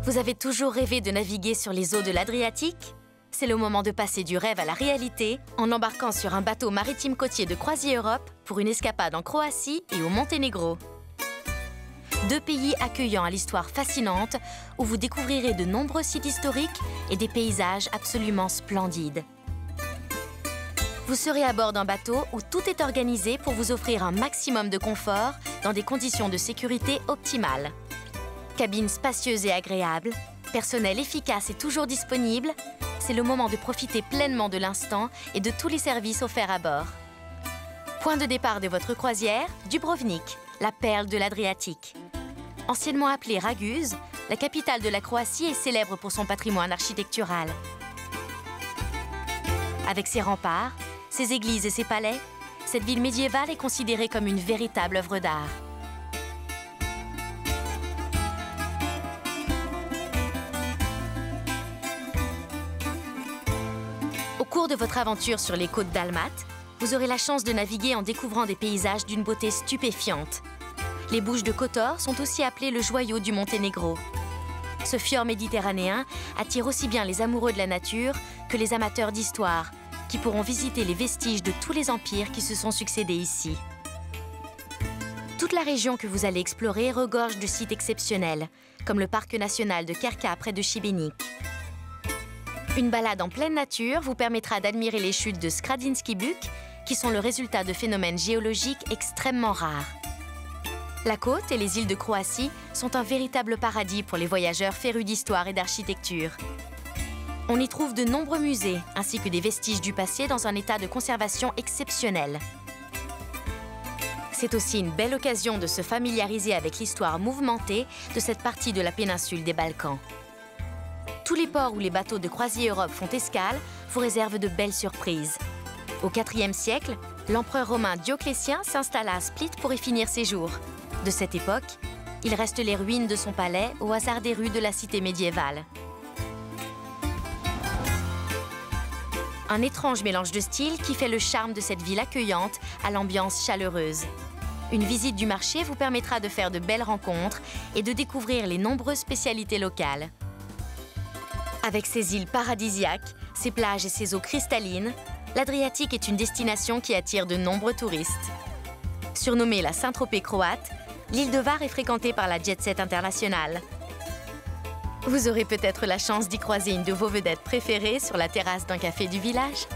Vous avez toujours rêvé de naviguer sur les eaux de l'Adriatique? C'est le moment de passer du rêve à la réalité en embarquant sur un bateau maritime côtier de CroisiEurope pour une escapade en Croatie et au Monténégro. Deux pays accueillants à l'histoire fascinante où vous découvrirez de nombreux sites historiques et des paysages absolument splendides. Vous serez à bord d'un bateau où tout est organisé pour vous offrir un maximum de confort dans des conditions de sécurité optimales. Cabine spacieuse et agréable, personnel efficace et toujours disponible, c'est le moment de profiter pleinement de l'instant et de tous les services offerts à bord. Point de départ de votre croisière, Dubrovnik, la perle de l'Adriatique. Anciennement appelée Raguse, la capitale de la Croatie est célèbre pour son patrimoine architectural. Avec ses remparts, ses églises et ses palais, cette ville médiévale est considérée comme une véritable œuvre d'art. Au cours de votre aventure sur les côtes dalmates, vous aurez la chance de naviguer en découvrant des paysages d'une beauté stupéfiante. Les Bouches de Kotor sont aussi appelées le joyau du Monténégro. Ce fjord méditerranéen attire aussi bien les amoureux de la nature que les amateurs d'histoire, qui pourront visiter les vestiges de tous les empires qui se sont succédés ici. Toute la région que vous allez explorer regorge de sites exceptionnels, comme le parc national de Krka près de Šibenik. Une balade en pleine nature vous permettra d'admirer les chutes de Skradinski Buk, qui sont le résultat de phénomènes géologiques extrêmement rares. La côte et les îles de Croatie sont un véritable paradis pour les voyageurs férus d'histoire et d'architecture. On y trouve de nombreux musées, ainsi que des vestiges du passé dans un état de conservation exceptionnel. C'est aussi une belle occasion de se familiariser avec l'histoire mouvementée de cette partie de la péninsule des Balkans. Tous les ports où les bateaux de CroisiEurope font escale vous réservent de belles surprises. Au IVe siècle, l'empereur romain Dioclétien s'installa à Split pour y finir ses jours. De cette époque, il reste les ruines de son palais au hasard des rues de la cité médiévale. Un étrange mélange de styles qui fait le charme de cette ville accueillante à l'ambiance chaleureuse. Une visite du marché vous permettra de faire de belles rencontres et de découvrir les nombreuses spécialités locales. Avec ses îles paradisiaques, ses plages et ses eaux cristallines, l'Adriatique est une destination qui attire de nombreux touristes. Surnommée la Saint-Tropez croate, l'île de Hvar est fréquentée par la jet-set internationale. Vous aurez peut-être la chance d'y croiser une de vos vedettes préférées sur la terrasse d'un café du village.